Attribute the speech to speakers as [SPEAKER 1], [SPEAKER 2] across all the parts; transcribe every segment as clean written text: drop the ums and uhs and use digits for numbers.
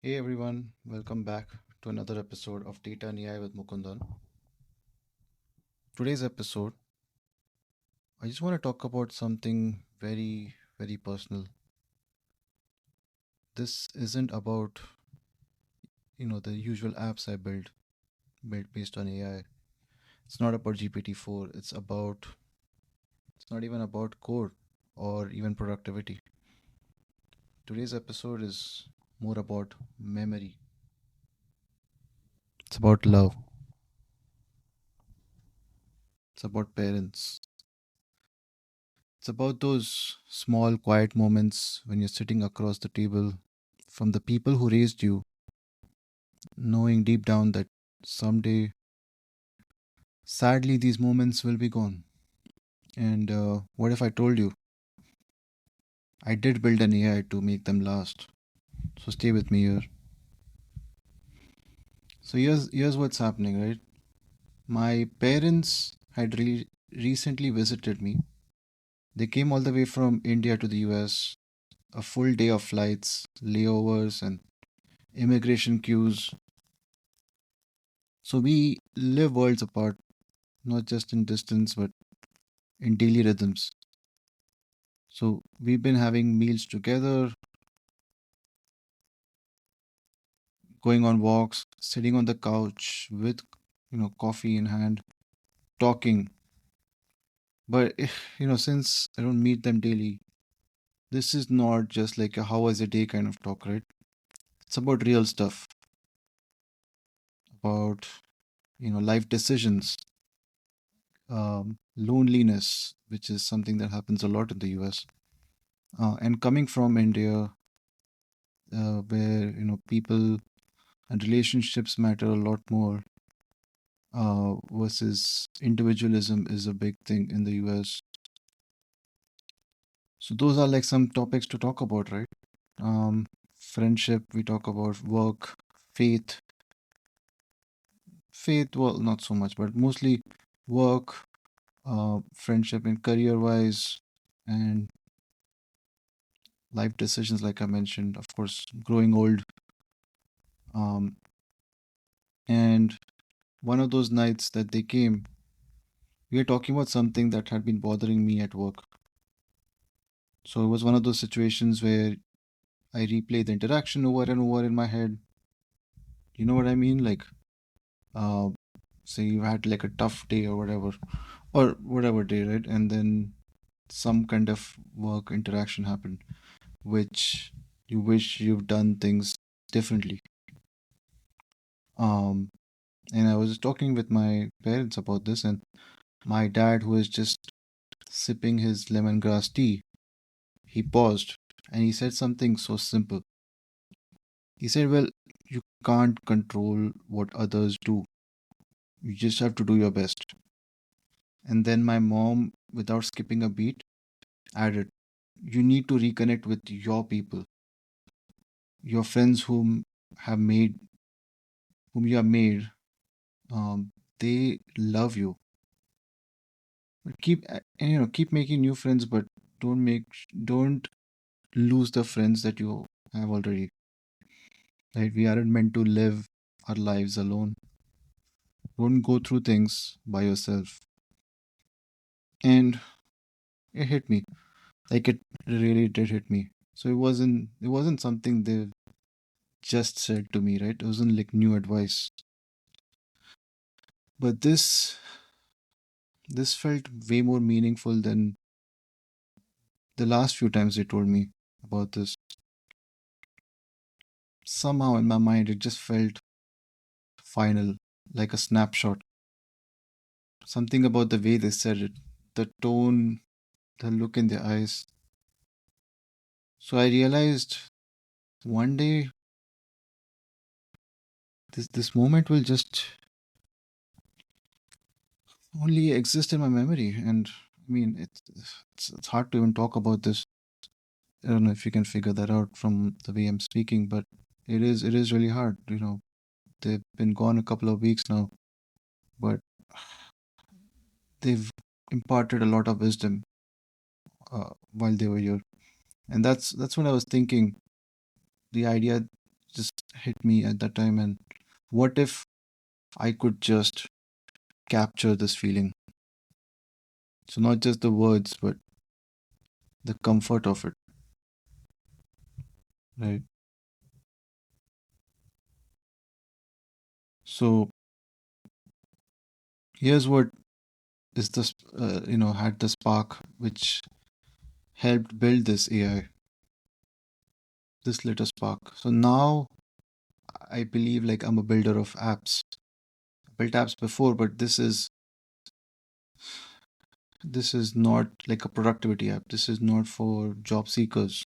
[SPEAKER 1] Hey everyone, welcome back to another episode of Data and AI with Mukundan. Today's episode, I just want to talk about something very, very personal. This isn't about, the usual apps I built based on AI. It's not about GPT-4. It's not even about code or even productivity. Today's episode is more about memory. It's about love. It's about parents. It's about those small, quiet moments when you're sitting across the table from the people who raised you, knowing deep down that someday, sadly, these moments will be gone. And what if I told you I did build an AI to make them last? So stay with me here. So here's what's happening, right? My parents had recently visited me. They came all the way from India to the US, a full day of flights, layovers, and immigration queues. So we live worlds apart, not just in distance, but in daily rhythms. So we've been having meals together, going on walks, sitting on the couch with, coffee in hand, talking. But since I don't meet them daily, this is not just like a how was a day kind of talk, right? It's about real stuff, about life decisions, loneliness, which is something that happens a lot in the US. And coming from India, where people and relationships matter a lot more, versus individualism is a big thing in the US. So those are like some topics to talk about, right? Friendship, we talk about work, faith, well, not so much, but mostly work, friendship, and career-wise, and life decisions, like I mentioned, of course, growing old. Um, and one of those nights that they came, we were talking about something that had been bothering me at work. So it was one of those situations where I replay the interaction over and over in my head. You know what I mean? Like, uh, say you had like a tough day or whatever day, right? And then some kind of work interaction happened, which you wish you've done things differently. Um, and I was talking with my parents about this, and my dad, who is just sipping his lemongrass tea, he paused and he said something so simple. He said, well, you can't control what others do. You just have to do your best. And then my mom, without skipping a beat, added, you need to reconnect with your people, your friends whom you have made. They love you. But keep making new friends, but don't lose the friends that you have already. Right? We aren't meant to live our lives alone. Don't go through things by yourself. And it hit me. Like it really did hit me. So it wasn't something they just said to me, right? It wasn't like new advice. But this felt way more meaningful than the last few times they told me about this. Somehow in my mind it just felt final, like a snapshot. Something about the way they said it, the tone, the look in their eyes. So I realized one day this moment will just only exist in my memory. And I mean, it's hard to even talk about this. I don't know if you can figure that out from the way I'm speaking, but it is really hard. They've been gone a couple of weeks now, but they've imparted a lot of wisdom while they were here. And that's when I was thinking the idea just hit me at that time. And what if I could just capture this feeling? So, not just the words, but the comfort of it, right? So, here's what is this, had the spark which helped build this AI, this little spark. So now I believe like I'm a builder of apps. I built apps before, but this is not like a productivity app. This is not for job seekers.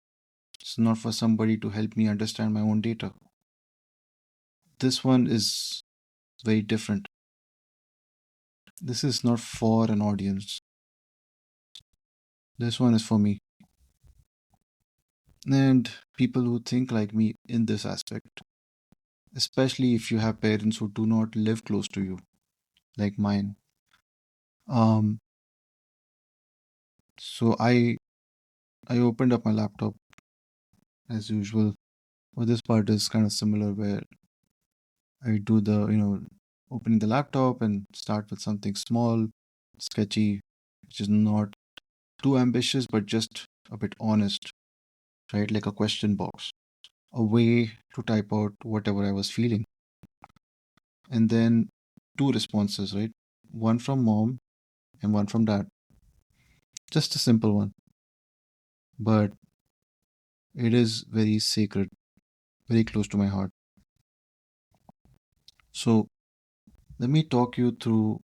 [SPEAKER 1] It's not for somebody to help me understand my own data. This one is very different. This is not for an audience. This one is for me. And people who think like me in this aspect, especially if you have parents who do not live close to you, like mine. Um, so I opened up my laptop as usual. Well, this part is kind of similar where I do opening the laptop and start with something small, sketchy, which is not too ambitious, but just a bit honest, right? Like a question box, a way to type out whatever I was feeling. And then two responses, right? One from mom and one from dad. Just a simple one, but it is very sacred, very close to my heart. So let me talk you through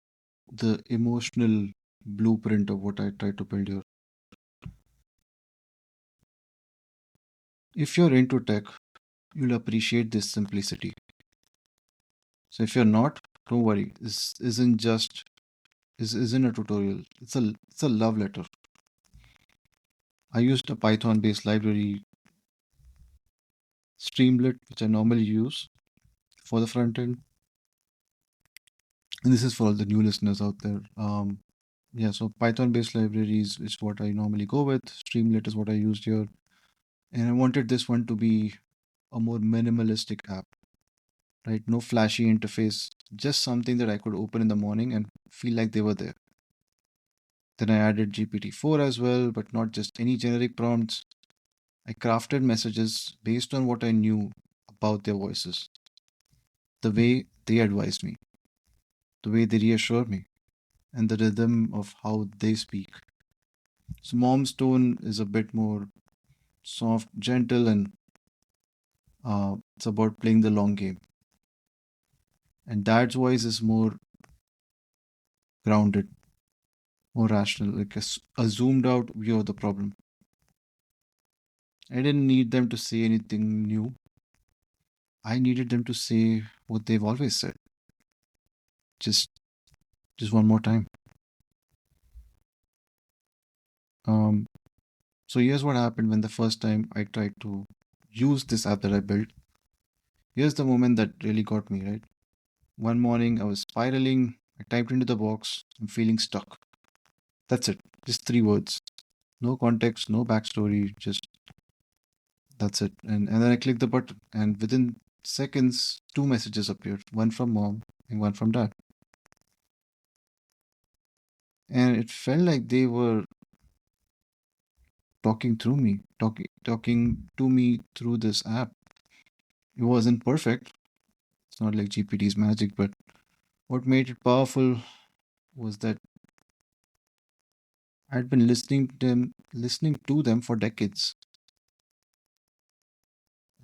[SPEAKER 1] the emotional blueprint of what I try to build here. If you're into tech, you'll appreciate this simplicity. So if you're not, don't worry. This isn't a tutorial. It's a love letter. I used a Python based library, Streamlit, which I normally use for the front end. And this is for all the new listeners out there. Yeah, so Python based libraries is what I normally go with. Streamlit is what I used here. And I wanted this one to be a more minimalistic app, right? No flashy interface, just something that I could open in the morning and feel like they were there. Then I added GPT-4 as well, but not just any generic prompts. I crafted messages based on what I knew about their voices, the way they advised me, the way they reassure me, and the rhythm of how they speak. So, mom's tone is a bit more soft, gentle, and it's about playing the long game. And dad's voice is more grounded, more rational, like a zoomed out view of the problem. I didn't need them to say anything new. I needed them to say what they've always said, just just one more time. Um, so here's what happened when the first time I tried to use this app that I built. Here's the moment that really got me, right? One morning I was spiraling. I typed into the box. I'm feeling stuck. That's it. Just three words. No context, no backstory. Just that's it. And then I clicked the button, and within seconds, two messages appeared. One from mom and one from dad. And it felt like they were talking to me through this app. It wasn't perfect. It's not like GPT's magic, but what made it powerful was that I'd been listening to them for decades,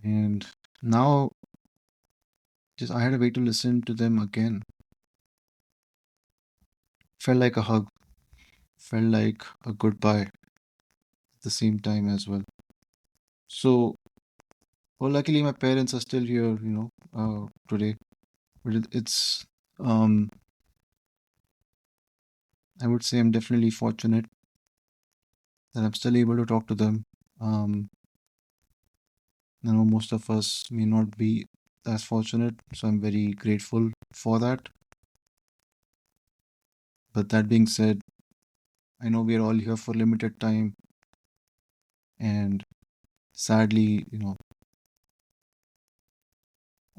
[SPEAKER 1] and now just I had a way to listen to them again. Felt like a hug, felt like a goodbye at the same time as well. So, well, luckily my parents are still here, today. But um, I would say I'm definitely fortunate that I'm still able to talk to them. Um, I know most of us may not be as fortunate, so I'm very grateful for that. But that being said, I know we are all here for limited time, and sadly,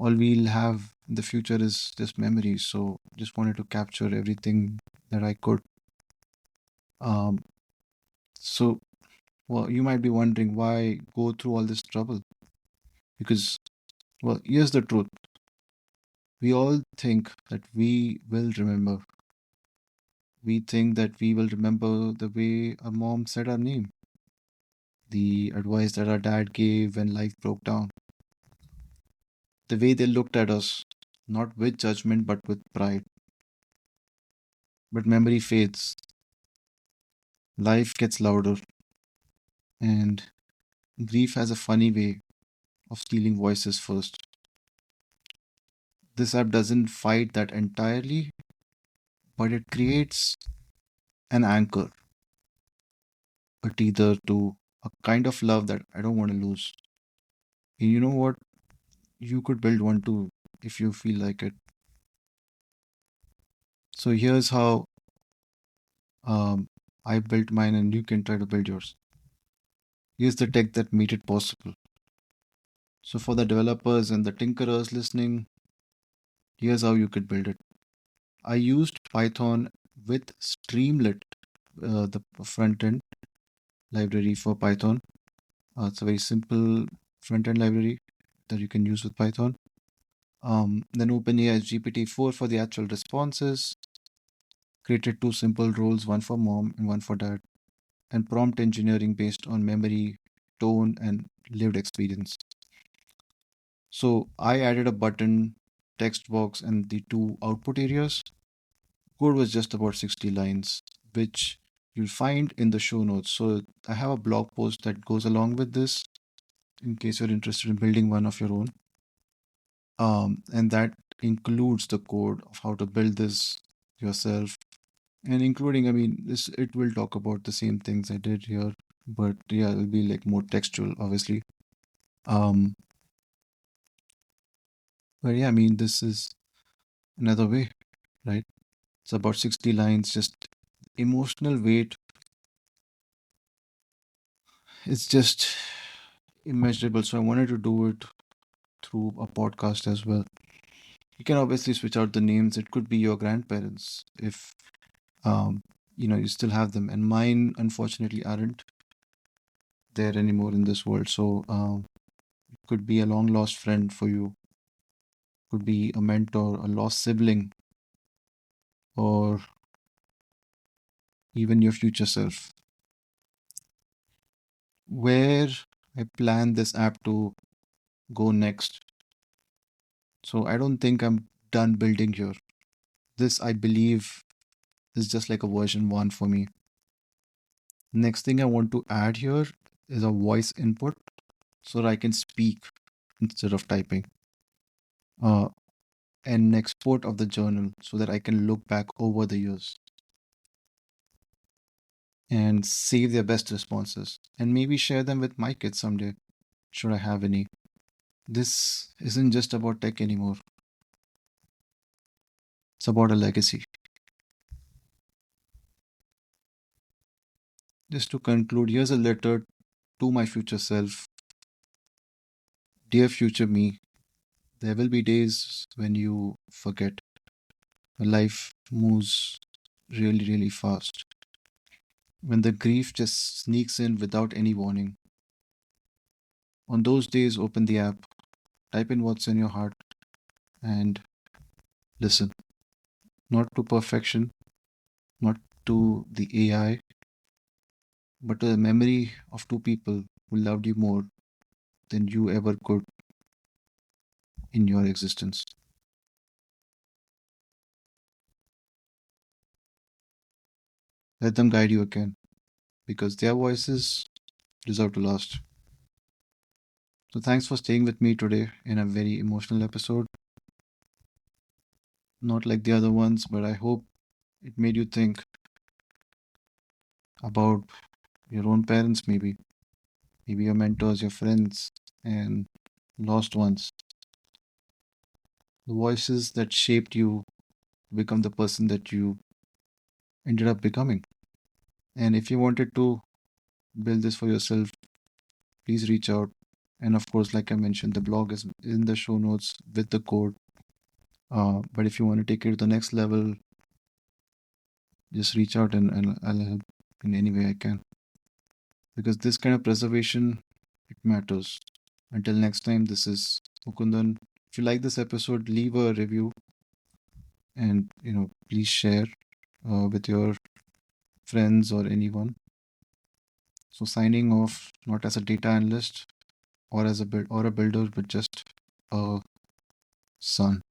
[SPEAKER 1] all we'll have in the future is just memories. So just wanted to capture everything that I could. Um, so well, you might be wondering why go through all this trouble? Because well, here's the truth. We all think that we will remember. We think that we will remember the way our mom said our name, the advice that our dad gave when life broke down, the way they looked at us, not with judgment but with pride. But memory fades, life gets louder, and grief has a funny way of stealing voices first. This app doesn't fight that entirely, but it creates an anchor, a tether to a kind of love that I don't want to lose. And you know what? You could build one too if you feel like it. So here's how I built mine, and you can try to build yours. Here's the tech that made it possible. So for the developers and the tinkerers listening, here's how you could build it. I used Python with Streamlit, the front end library for Python. It's a very simple front end library that you can use with Python. Then OpenAI's GPT-4 for the actual responses. Created two simple roles, one for mom and one for dad, and prompt engineering based on memory, tone, and lived experience. So I added a button, text box, and the two output areas. Code was just about 60 lines, which you'll find in the show notes. So I have a blog post that goes along with this in case you're interested in building one of your own. And that includes the code of how to build this yourself, and including, I mean, this it will talk about the same things I did here, but yeah, it'll be like more textual, obviously. Um, but yeah, I mean, this is another way, right? It's about 60 lines, just emotional weight. It's just immeasurable. So I wanted to do it through a podcast as well. You can obviously switch out the names. It could be your grandparents if um, you still have them, and mine unfortunately aren't there anymore in this world. So it could be a long lost friend for you, could be a mentor, a lost sibling, or even your future self. Where I plan this app to go next. So I don't think I'm done building here. This, I believe, is just like a version 1 for me. Next thing I want to add here is a voice input so that I can speak instead of typing. Uh, and export of the journal so that I can look back over the years and save their best responses and maybe share them with my kids someday, should I have any. This isn't just about tech anymore, it's about a legacy. Just to conclude, here's a letter to my future self. Dear future me, there will be days when you forget, when life moves really, really fast, when the grief just sneaks in without any warning. On those days, open the app, type in what's in your heart, and listen. Not to perfection, not to the AI, but to the memory of two people who loved you more than you ever could in your existence. Let them guide you again, because their voices deserve to last. So, thanks for staying with me today in a very emotional episode. Not like the other ones, but I hope it made you think about your own parents, maybe your mentors, your friends, and lost ones. The voices that shaped you to become the person that you ended up becoming. And if you wanted to build this for yourself, please reach out And of course, like I mentioned, the blog is in the show notes with the code. But if you want to take it to the next level, just reach out and I'll help in any way I can. Because this kind of preservation, it matters. Until next time, this is Mukundan. If you like this episode, leave a review and please share with your friends or anyone. So signing off, not as a data analyst or as a builder, but just a son.